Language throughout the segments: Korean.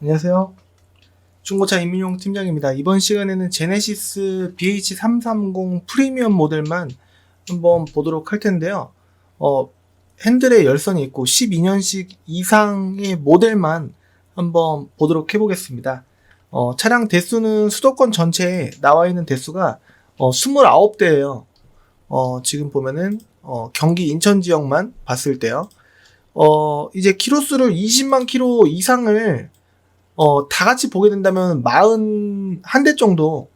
안녕하세요. 중고차 임민용 팀장입니다. 이번 시간에는 제네시스 BH330 프리미엄 모델만 한번 보도록 할 텐데요. 핸들에 열선이 있고 12년식 이상의 모델만 한번 보도록 해보겠습니다. 차량 대수는 수도권 전체에 나와 있는 대수가 29대예요. 지금 보면은 경기 인천 지역만 봤을 때요. 이제 키로수를 20만 키로 이상을 다 같이 보게 된다면 41대 정도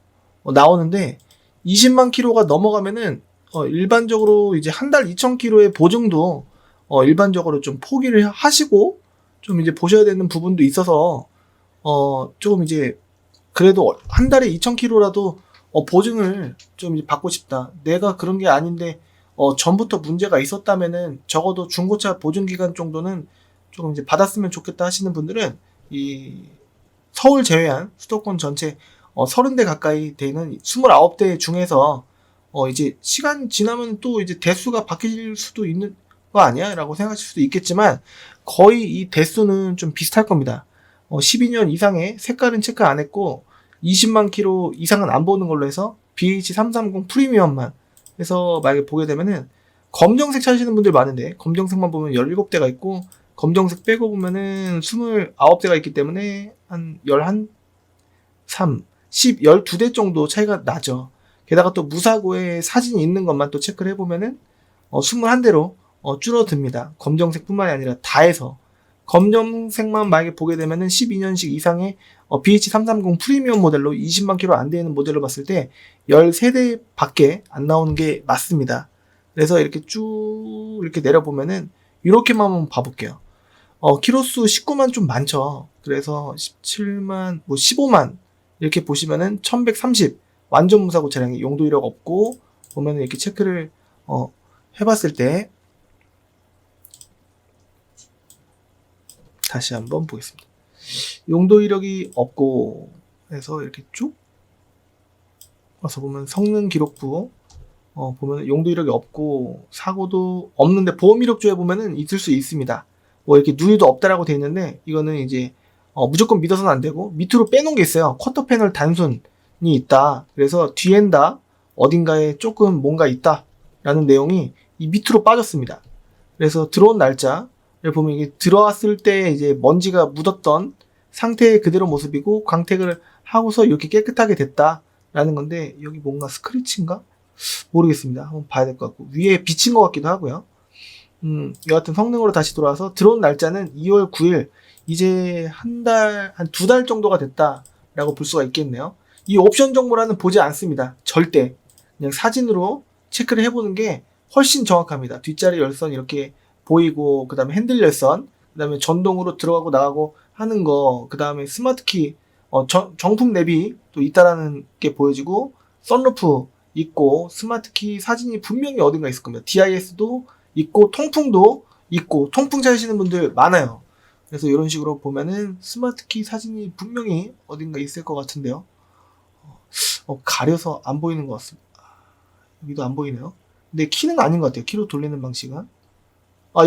나오는데 20만 킬로가 넘어가면은 일반적으로 이제 한 달 2,000킬로의 보증도 일반적으로 좀 포기를 하시고 좀 이제 보셔야 되는 부분도 있어서 조금 이제 그래도 한 달에 2,000킬로라도 보증을 좀 이제 받고 싶다. 내가 그런 게 아닌데 전부터 문제가 있었다면은 적어도 중고차 보증 기간 정도는 조금 이제 받았으면 좋겠다 하시는 분들은 이 서울 제외한 수도권 전체 30대 가까이 되는 29대 중에서 이제 시간 지나면 또 이제 대수가 바뀔 수도 있는 거 아니야? 라고 생각하실 수도 있겠지만 거의 이 대수는 좀 비슷할 겁니다. 12년 이상의 색깔은 체크 안 했고 20만 킬로 이상은 안 보는 걸로 해서 BH330 프리미엄만 해서 만약에 보게 되면은 검정색 찾으시는 분들 많은데 검정색만 보면 17대가 있고 검정색 빼고 보면은 29대가 있기 때문에 한 11, 3, 10, 12대 정도 차이가 나죠. 게다가 또 무사고에 사진이 있는 것만 또 체크를 해보면은 21대로 줄어듭니다. 검정색뿐만이 아니라 다 해서. 검정색만 만약에 보게 되면은 12년식 이상의 BH330 프리미엄 모델로 20만 킬로 안 되는 모델로 봤을 때 13대 밖에 안 나오는 게 맞습니다. 그래서 이렇게 쭉 이렇게 내려보면은 이렇게만 한번 봐볼게요. 키로수 19만 좀 많죠. 그래서 17만, 15만 이렇게 보시면은 1130 완전 무사고 차량이 용도 이력 없고 보면은 이렇게 체크를 해봤을 때 다시 한번 보겠습니다. 용도 이력이 없고 해서 이렇게 쭉 와서 보면 성능 기록부 보면 용도 이력이 없고 사고도 없는데 보험 이력조에 보면은 있을 수 있습니다. 뭐 이렇게 누유도 없다라고 돼 있는데 이거는 이제 무조건 믿어서는 안 되고 밑으로 빼놓은 게 있어요. 쿼터 패널 단순이 있다. 그래서 뒤엔다 어딘가에 조금 뭔가 있다라는 내용이 이 밑으로 빠졌습니다. 그래서 들어온 날짜를 보면 이게 들어왔을 때 이제 먼지가 묻었던 상태의 그대로 모습이고 광택을 하고서 이렇게 깨끗하게 됐다라는 건데 여기 뭔가 스크래치인가? 모르겠습니다. 한번 봐야 될 것 같고 위에 비친 것 같기도 하고요. 여하튼 성능으로 다시 돌아와서 들어온 날짜는 2월 9일 이제 한 두 달 정도가 됐다라고 볼 수가 있겠네요. 이 옵션 정보란은 보지 않습니다. 절대 그냥 사진으로 체크를 해보는 게 훨씬 정확합니다. 뒷자리 열선 이렇게 보이고 그 다음에 핸들 열선 그 다음에 전동으로 들어가고 나가고 하는 거 그 다음에 스마트키 정품 내비 또 있다라는 게 보여지고 썬루프 있고 스마트키 사진이 분명히 어딘가 있을 겁니다. DIS도 있고 통풍도 있고 통풍 찾으시는 분들 많아요. 그래서 이런 식으로 보면은 스마트키 사진이 분명히 어딘가 있을 것 같은데요. 가려서 안 보이는 것 같습니다. 여기도 안 보이네요. 근데 키는 아닌 것 같아요. 키로 돌리는 방식은.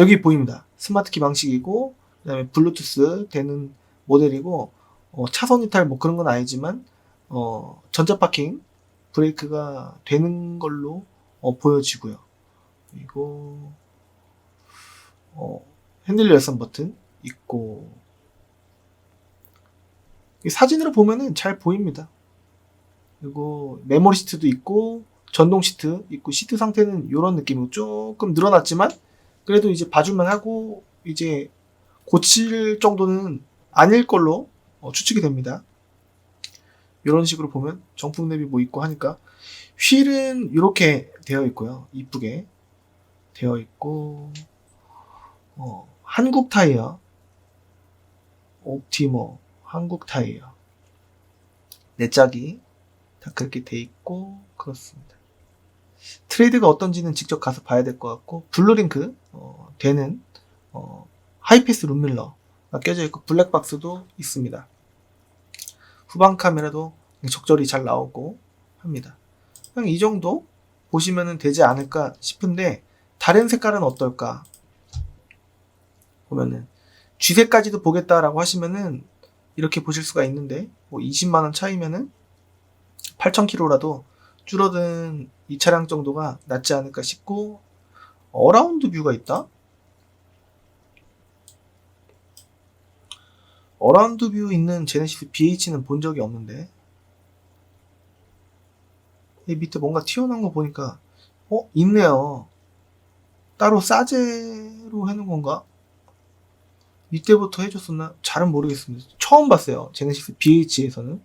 여기 보입니다. 스마트키 방식이고 그 다음에 블루투스 되는 모델이고 차선 이탈 뭐 그런 건 아니지만 전자 파킹 브레이크가 되는 걸로 보여지고요. 그리고 핸들 열선 버튼 있고 사진으로 보면은 잘 보입니다. 그리고 메모리 시트도 있고 전동 시트 있고 시트 상태는 이런 느낌이고 조금 늘어났지만 그래도 이제 봐줄만 하고 이제 고칠 정도는 아닐 걸로 추측이 됩니다. 이런 식으로 보면 정품 내비 뭐 있고 하니까 휠은 이렇게 되어 있고요. 이쁘게 되어 있고 한국 타이어 옵티머 한국 타이어 네 짝이 다 그렇게 돼 있고 그렇습니다. 트레이드가 어떤지는 직접 가서 봐야 될 것 같고 블루링크 되는 하이패스 룸밀러가 껴져 있고 블랙박스도 있습니다. 후방 카메라도 적절히 잘 나오고 합니다. 그냥 이 정도 보시면 되지 않을까 싶은데 다른 색깔은 어떨까 보면은 쥐색까지도 보겠다라고 하시면은 이렇게 보실 수가 있는데, 뭐 20만원 차이면은 8,000km라도 줄어든 이 차량 정도가 낫지 않을까 싶고, 어라운드 뷰가 있다? 어라운드 뷰 있는 제네시스 BH는 본 적이 없는데, 이 밑에 뭔가 튀어나온 거 보니까, 있네요. 따로 싸제로 해놓은 건가? 이때부터 해줬었나? 잘은 모르겠습니다. 처음 봤어요. 제네시스 BH에서는.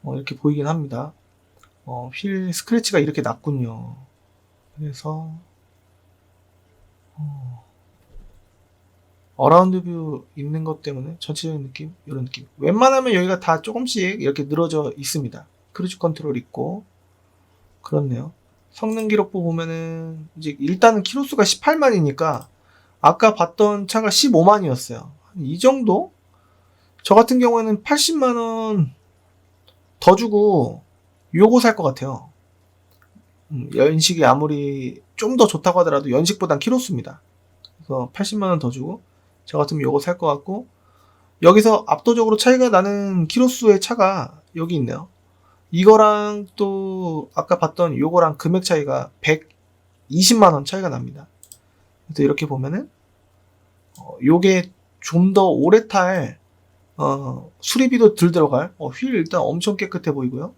이렇게 보이긴 합니다. 휠 스크래치가 이렇게 났군요. 그래서, 어라운드 뷰 있는 것 때문에 전체적인 느낌? 이런 느낌. 웬만하면 여기가 다 조금씩 이렇게 늘어져 있습니다. 크루즈 컨트롤 있고, 그렇네요. 성능 기록부 보면은, 이제 일단은 키로수가 18만이니까, 아까 봤던 차가 15만이었어요. 이 정도? 저 같은 경우에는 80만원 더 주고 요거 살 것 같아요. 연식이 아무리 좀 더 좋다고 하더라도 연식보단 키로수입니다. 그래서 80만원 더 주고 저 같으면 요거 살 것 같고, 여기서 압도적으로 차이가 나는 키로수의 차가 여기 있네요. 이거랑 또 아까 봤던 요거랑 금액 차이가 120만원 차이가 납니다. 그래서 이렇게 보면은 요게 좀 더 오래 탈 수리비도 덜 들어갈, 휠 일단 엄청 깨끗해 보이고요.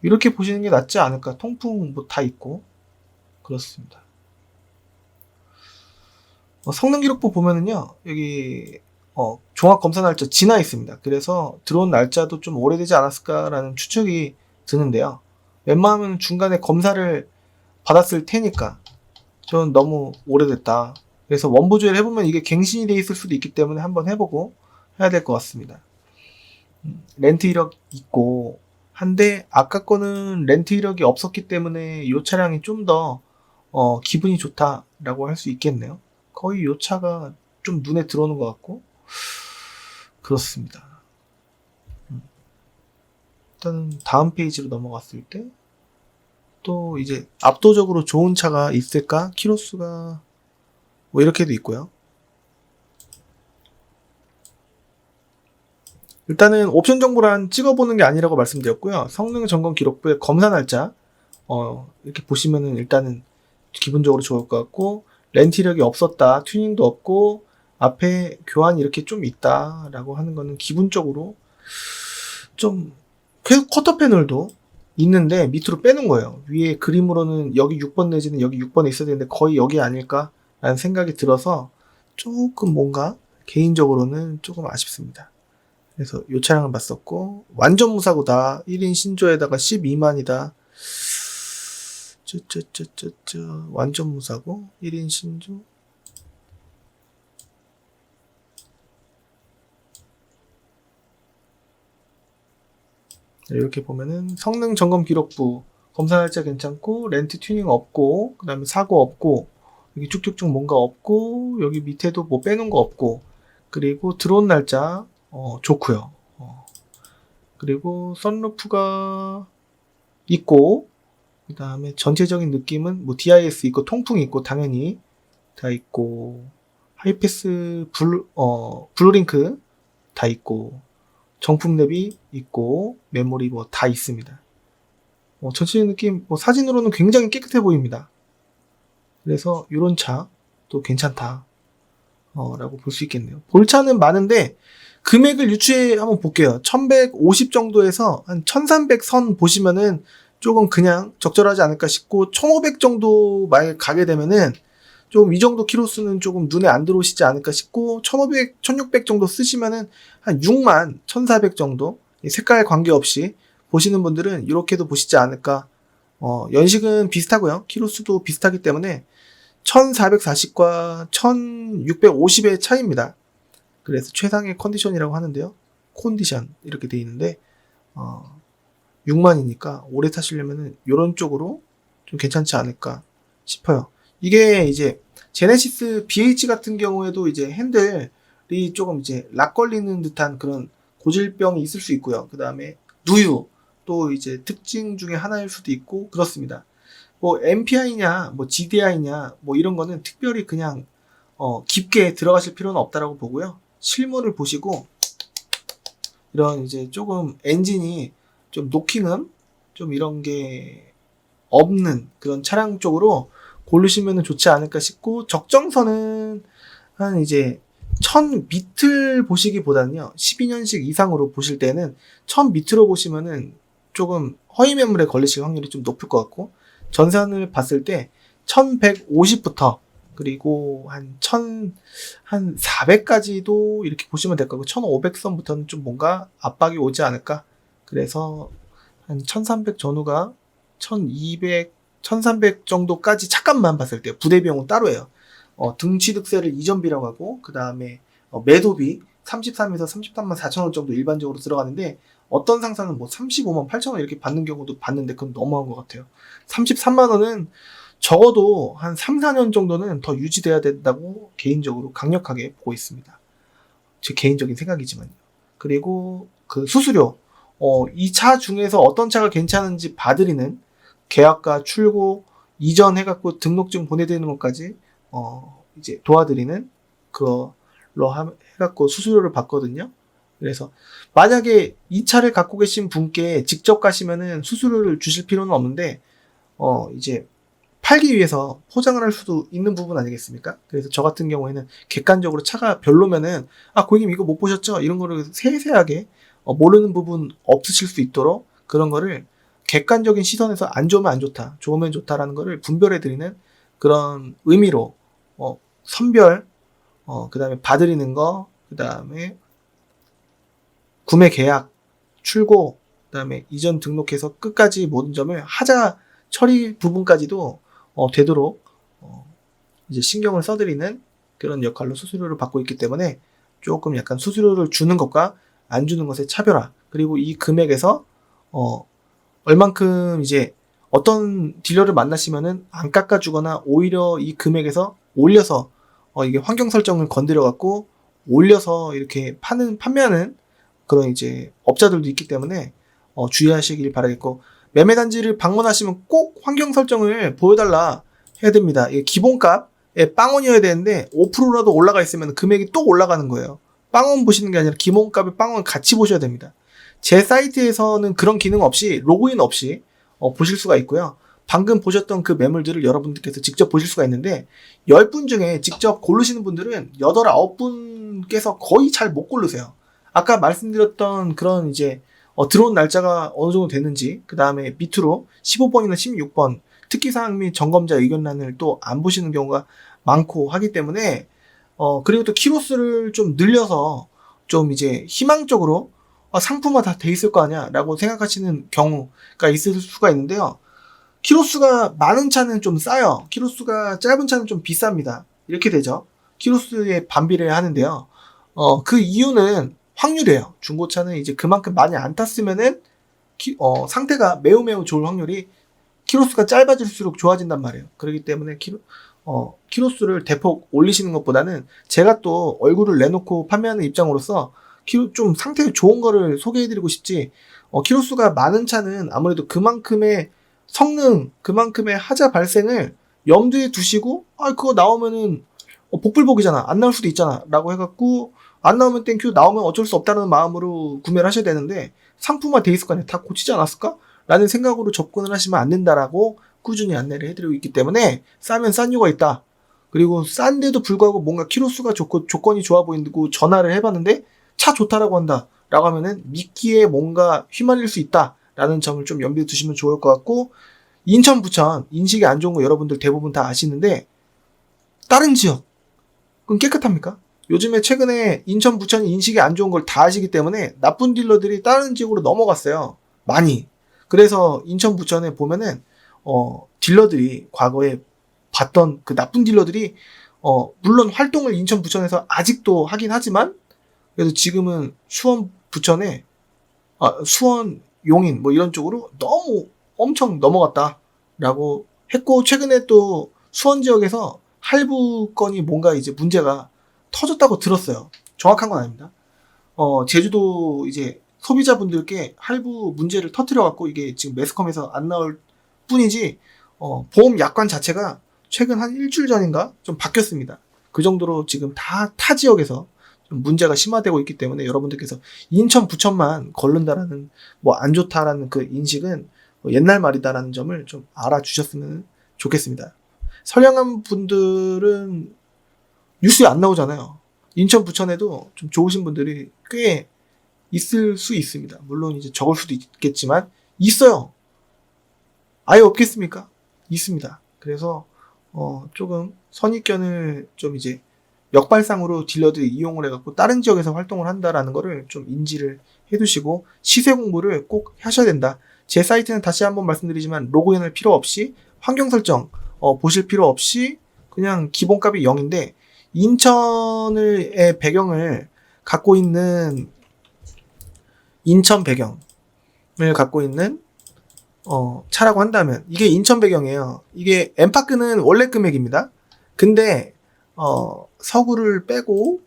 이렇게 보시는 게 낫지 않을까. 통풍 뭐 다 있고 그렇습니다. 성능 기록부 보면은요, 여기 종합 검사 날짜 지나 있습니다. 그래서 들어온 날짜도 좀 오래되지 않았을까라는 추측이 드는데요. 웬만하면 중간에 검사를 받았을 테니까 저는 너무 오래됐다. 그래서 원보조회를 해보면 이게 갱신이 돼 있을 수도 있기 때문에 한번 해보고 해야 될 것 같습니다. 렌트 이력 있고 한데 아까 거는 렌트 이력이 없었기 때문에 이 차량이 좀 더 기분이 좋다라고 할 수 있겠네요. 거의 이 차가 좀 눈에 들어오는 것 같고 그렇습니다. 일단은 다음 페이지로 넘어갔을 때 또 이제 압도적으로 좋은 차가 있을까? 키로수가 뭐 이렇게도 있고요. 일단은 옵션 정보란 찍어보는 게 아니라고 말씀드렸고요. 성능 점검 기록부에 검사 날짜 이렇게 보시면은 일단은 기본적으로 좋을 것 같고, 렌트 이력이 없었다, 튜닝도 없고 앞에 교환이 이렇게 좀 있다 라고 하는 거는 기본적으로 좀, 계속 쿼터 패널도 있는데 밑으로 빼는 거예요. 위에 그림으로는 여기 6번 내지는 여기 6번에 있어야 되는데 거의 여기 아닐까 라는 생각이 들어서 조금 뭔가 개인적으로는 조금 아쉽습니다. 그래서 이 차량을 봤었고, 완전 무사고다. 1인 신조에다가 12만이다. 완전 무사고 1인 신조. 이렇게 보면은 성능 점검 기록부 검사 날짜 괜찮고, 렌트 튜닝 없고, 그 다음에 사고 없고, 여기 쭉쭉쭉 뭔가 없고, 여기 밑에도 뭐 빼놓은 거 없고, 그리고 들어온 날짜 좋고요. 그리고 선루프가 있고, 그 다음에 전체적인 느낌은 뭐 DIS 있고 통풍이 있고 당연히 다 있고, 하이패스 블루링크 다 있고, 정품 랩이 있고, 메모리 뭐 다 있습니다. 전체적인 느낌 사진으로는 굉장히 깨끗해 보입니다. 그래서 이런 차 또 괜찮다 라고 볼 수 있겠네요. 볼 차는 많은데 금액을 유추해 한번 볼게요. 1150 정도에서 한 1300 선 보시면은 조금 그냥 적절하지 않을까 싶고, 1500 정도 만약 가게 되면은 좀 이 정도 키로수는 조금 눈에 안 들어오시지 않을까 싶고, 1500, 1600 정도 쓰시면은 한 6만, 1400 정도 색깔 관계없이 보시는 분들은 이렇게도 보시지 않을까. 연식은 비슷하고요. 키로수도 비슷하기 때문에 1440과 1650의 차이입니다. 그래서 최상의 컨디션이라고 하는데요. 콘디션 이렇게 돼 있는데 6만이니까 오래 타시려면은 이런 쪽으로 좀 괜찮지 않을까 싶어요. 이게 이제 제네시스 BH 같은 경우에도 이제 핸들이 조금 이제 락 걸리는 듯한 그런 고질병이 있을 수 있고요. 그 다음에 누유 또 이제 특징 중에 하나일 수도 있고 그렇습니다. 뭐 MPI냐 뭐 GDI냐 뭐 이런 거는 특별히 그냥 깊게 들어가실 필요는 없다라고 보고요. 실물을 보시고 이런 이제 조금 엔진이 좀 노킹음 좀 이런 게 없는 그런 차량 쪽으로 고르시면 좋지 않을까 싶고, 적정선은 한 이제 1000 밑을 보시기보다는요 12년식 이상으로 보실 때는 1000 밑으로 보시면은 조금 허위 매물에 걸리실 확률이 좀 높을 것 같고, 전산을 봤을 때 1150부터 그리고 한 1400까지도 이렇게 보시면 될 거고, 1500선부터는 좀 뭔가 압박이 오지 않을까. 그래서 한 1300 전후가 1200, 1300 정도까지 차값만 봤을 때 부대 비용은 따로예요. 등취득세를 이전비라고 하고, 그 다음에 매도비 33에서 33만 4천원 정도 일반적으로 들어가는데, 어떤 상사는 뭐 35만 8천원 이렇게 받는 경우도 봤는데 그건 너무한 것 같아요. 33만원은 적어도 한 3, 4년 정도는 더 유지돼야 된다고 개인적으로 강력하게 보고 있습니다. 제 개인적인 생각이지만요. 그리고 그 수수료, 이 차 중에서 어떤 차가 괜찮은지 봐드리는, 계약과 출고 이전 해갖고 등록증 보내드리는 것까지 이제 도와드리는 그걸로 해갖고 수수료를 받거든요. 그래서 만약에 이 차를 갖고 계신 분께 직접 가시면은 수수료를 주실 필요는 없는데, 이제 팔기 위해서 포장을 할 수도 있는 부분 아니겠습니까? 그래서 저 같은 경우에는 객관적으로 차가 별로면은, 고객님 이거 못 보셨죠? 이런 거를 세세하게 모르는 부분 없으실 수 있도록 그런 거를 객관적인 시선에서 안 좋으면 안 좋다, 좋으면 좋다라는 거를 분별해드리는 그런 의미로 선별, 그 다음에 봐드리는 거, 그 다음에 구매 계약, 출고, 그 다음에 이전 등록해서 끝까지 모든 점을 하자 처리 부분까지도 되도록 이제 신경을 써드리는 그런 역할로 수수료를 받고 있기 때문에, 조금 약간 수수료를 주는 것과 안 주는 것의 차별화, 그리고 이 금액에서 얼만큼 이제 어떤 딜러를 만나시면은 안 깎아주거나 오히려 이 금액에서 올려서 이게 환경 설정을 건드려 갖고 올려서 이렇게 판매하는 그런 이제 업자들도 있기 때문에 주의하시길 바라겠고, 매매단지를 방문하시면 꼭 환경 설정을 보여달라 해야 됩니다. 이게 기본값에 빵원이어야 되는데 5%라도 올라가 있으면 금액이 또 올라가는 거예요. 빵원 보시는 게 아니라 기본값에 빵원 같이 보셔야 됩니다. 제 사이트에서는 그런 기능 없이, 로그인 없이 보실 수가 있고요. 방금 보셨던 그 매물들을 여러분들께서 직접 보실 수가 있는데, 10분 중에 직접 고르시는 분들은 8, 9분께서 거의 잘 못 고르세요. 아까 말씀드렸던 그런 이제 들어온 날짜가 어느 정도 됐는지, 그 다음에 밑으로 15번이나 16번 특기사항 및 점검자 의견란을 또 안 보시는 경우가 많고 하기 때문에, 그리고 또 키로수를 좀 늘려서 좀 이제 희망적으로 상품화 다 돼 있을 거 아니야 라고 생각하시는 경우가 있을 수가 있는데요. 키로수가 많은 차는 좀 싸요. 키로수가 짧은 차는 좀 비쌉니다. 이렇게 되죠. 키로수에 반비례 하는데요. 그 이유는 확률이에요. 중고차는 이제 그만큼 많이 안 탔으면은 상태가 매우 매우 좋을 확률이, 키로수가 짧아질수록 좋아진단 말이에요. 그렇기 때문에 키로수를 대폭 올리시는 것보다는, 제가 또 얼굴을 내놓고 판매하는 입장으로서 좀 상태 좋은 거를 소개해드리고 싶지, 키로수가 많은 차는 아무래도 그만큼의 성능, 그만큼의 하자 발생을 염두에 두시고, 그거 나오면은 복불복이잖아, 안 나올 수도 있잖아 라고 해갖고, 안 나오면 땡큐, 나오면 어쩔 수 없다는 마음으로 구매를 하셔야 되는데, 상품화 돼 있을 거 아니야, 다 고치지 않았을까? 라는 생각으로 접근을 하시면 안 된다라고 꾸준히 안내를 해드리고 있기 때문에, 싸면 싼 이유가 있다. 그리고 싼데도 불구하고 뭔가 키로수가 좋고 조건이 좋아 보이고 전화를 해봤는데 차 좋다라고 한다 라고 하면은 믿기에 뭔가 휘말릴 수 있다 라는 점을 좀 염두에 두시면 좋을 것 같고, 인천, 부천 인식이 안 좋은 거 여러분들 대부분 다 아시는데, 다른 지역 그럼 깨끗합니까? 요즘에 최근에 인천, 부천이 인식이 안 좋은 걸 다 아시기 때문에 나쁜 딜러들이 다른 지역으로 넘어갔어요. 많이. 그래서 인천, 부천에 보면은 딜러들이 과거에 봤던 그 나쁜 딜러들이 물론 활동을 인천, 부천에서 아직도 하긴 하지만, 그래도 지금은 수원, 부천에 수원, 용인 뭐 이런 쪽으로 너무 엄청 넘어갔다라고 했고, 최근에 또 수원 지역에서 할부 건이 뭔가 이제 문제가 터졌다고 들었어요. 정확한 건 아닙니다. 제주도 이제 소비자분들께 할부 문제를 터뜨려갖고 이게 지금 매스컴에서 안 나올 뿐이지, 보험 약관 자체가 최근 한 일주일 전인가 좀 바뀌었습니다. 그 정도로 지금 타 지역에서 좀 문제가 심화되고 있기 때문에 여러분들께서 인천, 부천만 걸른다라는 뭐 안 좋다라는 그 인식은 옛날 말이다라는 점을 좀 알아주셨으면 좋겠습니다. 선량한 분들은 뉴스에 안 나오잖아요. 인천, 부천에도 좀 좋으신 분들이 꽤 있을 수 있습니다. 물론 이제 적을 수도 있겠지만 있어요. 아예 없겠습니까? 있습니다. 그래서 조금 선입견을 좀 이제 역발상으로 딜러들이 이용을 해갖고 다른 지역에서 활동을 한다라는 거를 좀 인지를 해두시고 시세 공부를 꼭 하셔야 된다. 제 사이트는 다시 한번 말씀드리지만 로그인할 필요 없이 환경 설정 보실 필요 없이 그냥 기본값이 0인데 인천의 배경을 갖고 있는 인천 배경을 갖고 있는 차라고 한다면 이게 인천 배경이에요. 이게 엠파크는 원래 금액입니다. 근데 서구를 빼고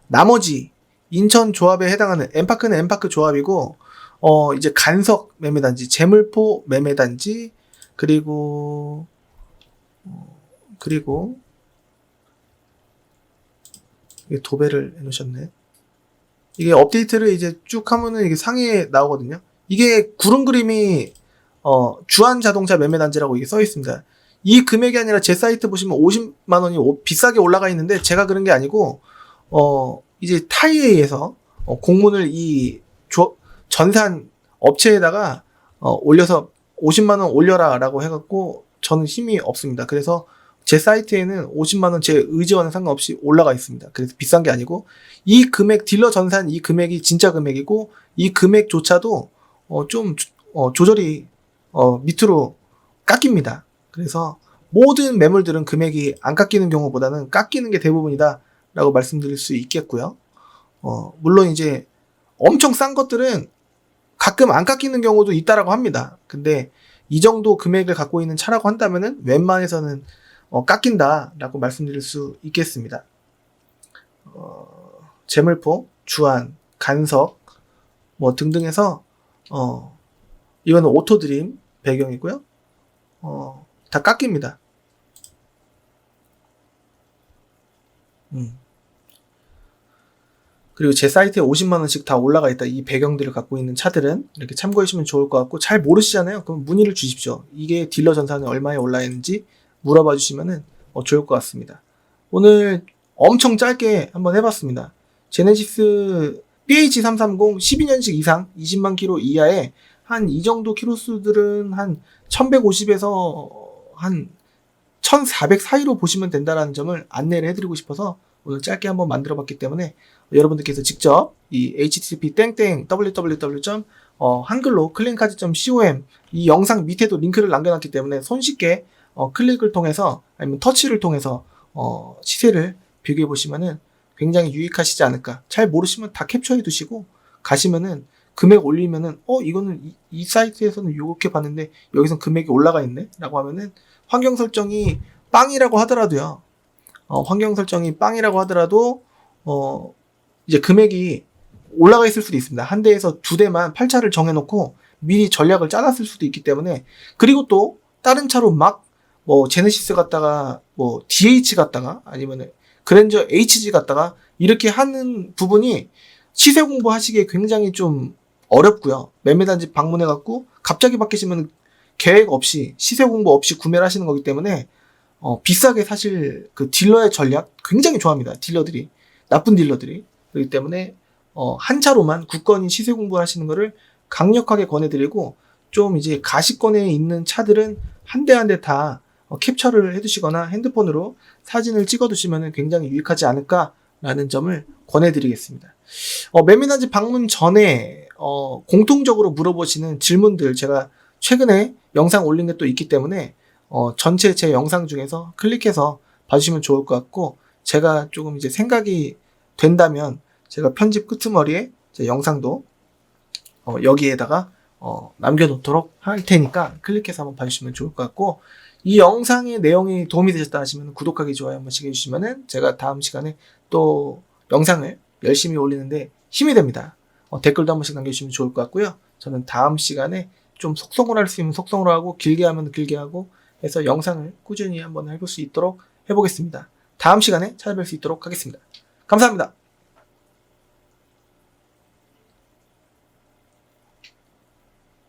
나머지 인천 조합에 해당하는 엠파크는 엠파크 조합이고 이제 간석 매매단지, 재물포 매매단지 그리고 이게 도배를 해놓으셨네. 이게 업데이트를 이제 쭉 하면은 이게 상위에 나오거든요. 이게 구름 그림이 주한 자동차 매매단지라고 이게 써 있습니다. 이 금액이 아니라 제 사이트 보시면 50만 원이 비싸게 올라가 있는데 제가 그런 게 아니고 이제 타이에에서 공문을 이 전산 업체에다가 올려서 50만 원 올려라라고 해갖고 저는 힘이 없습니다. 그래서 제 사이트에는 50만 원 제 의지와는 상관없이 올라가 있습니다. 그래서 비싼 게 아니고 이 금액 딜러 전산 이 금액이 진짜 금액이고 이 금액조차도 좀 조절이 밑으로 깎입니다. 그래서 모든 매물들은 금액이 안 깎이는 경우보다는 깎이는 게 대부분이다 라고 말씀드릴 수 있겠고요. 물론 이제 엄청 싼 것들은 가끔 안 깎이는 경우도 있다라고 합니다. 근데 이 정도 금액을 갖고 있는 차라고 한다면은 웬만해서는 깎인다라고 말씀드릴 수 있겠습니다. 재물포, 주한, 간석 뭐 등등 해서 이거는 오토드림 배경이고요. 다 깎입니다. 그리고 제 사이트에 50만원씩 다 올라가 있다. 이 배경들을 갖고 있는 차들은 이렇게 참고해 주시면 좋을 것 같고, 잘 모르시잖아요. 그럼 문의를 주십시오. 이게 딜러 전산에 얼마에 올라 있는지 물어봐 주시면 좋을 것 같습니다. 오늘 엄청 짧게 한번 해봤습니다. 제네시스 BH330 12년식 이상 20만 킬로 이하의 한 이 정도 키로수들은 한 1150에서 한 1400 사이로 보시면 된다는 점을 안내를 해드리고 싶어서 오늘 짧게 한번 만들어 봤기 때문에 여러분들께서 직접 이 http www. 한글로 클린카드.com 이 영상 밑에도 링크를 남겨놨기 때문에 손쉽게 클릭을 통해서 아니면 터치를 통해서 시세를 비교해 보시면은 굉장히 유익하시지 않을까. 잘 모르시면 다 캡처해 두시고 가시면은 금액 올리면은 이거는 이 사이트에서는 요렇게 봤는데 여기선 금액이 올라가 있네 라고 하면은 환경 설정이 빵이라고 하더라도요. 환경 설정이 빵이라고 하더라도 이제 금액이 올라가 있을 수도 있습니다. 한 대에서 두 대만 8차를 정해놓고 미리 전략을 짜놨을 수도 있기 때문에, 그리고 또 다른 차로 막 제네시스 갔다가 DH 갔다가 아니면 그랜저 HG 갔다가 이렇게 하는 부분이 시세 공부하시기에 굉장히 좀 어렵고요. 매매단지 방문해갖고 갑자기 바뀌시면 계획 없이 시세 공부 없이 구매를 하시는 거기 때문에 비싸게 사실 그 딜러의 전략 굉장히 좋아합니다. 딜러들이, 나쁜 딜러들이. 그렇기 때문에 한 차로만 굳건히 시세 공부를 하시는 거를 강력하게 권해드리고, 좀 이제 가시권에 있는 차들은 한 대 한 대 다 캡처를 해두시거나 핸드폰으로 사진을 찍어두시면 굉장히 유익하지 않을까라는 점을 권해드리겠습니다. 매매단지 방문 전에 공통적으로 물어보시는 질문들 제가 최근에 영상 올린 게 또 있기 때문에 전체 제 영상 중에서 클릭해서 봐주시면 좋을 것 같고, 제가 조금 이제 생각이 된다면 제가 편집 끄트머리에 제 영상도 여기에다가 남겨놓도록 할 테니까 클릭해서 한번 봐주시면 좋을 것 같고, 이 영상의 내용이 도움이 되셨다 하시면 구독하기, 좋아요 한 번씩 해주시면은 제가 다음 시간에 또 영상을 열심히 올리는데 힘이 됩니다. 댓글도 한 번씩 남겨주시면 좋을 것 같고요. 저는 다음 시간에 좀 속성으로 할 수 있으면 속성으로 하고 길게 하면 길게 하고 해서 영상을 꾸준히 한번 해볼 수 있도록 해보겠습니다. 다음 시간에 찾아뵐 수 있도록 하겠습니다. 감사합니다.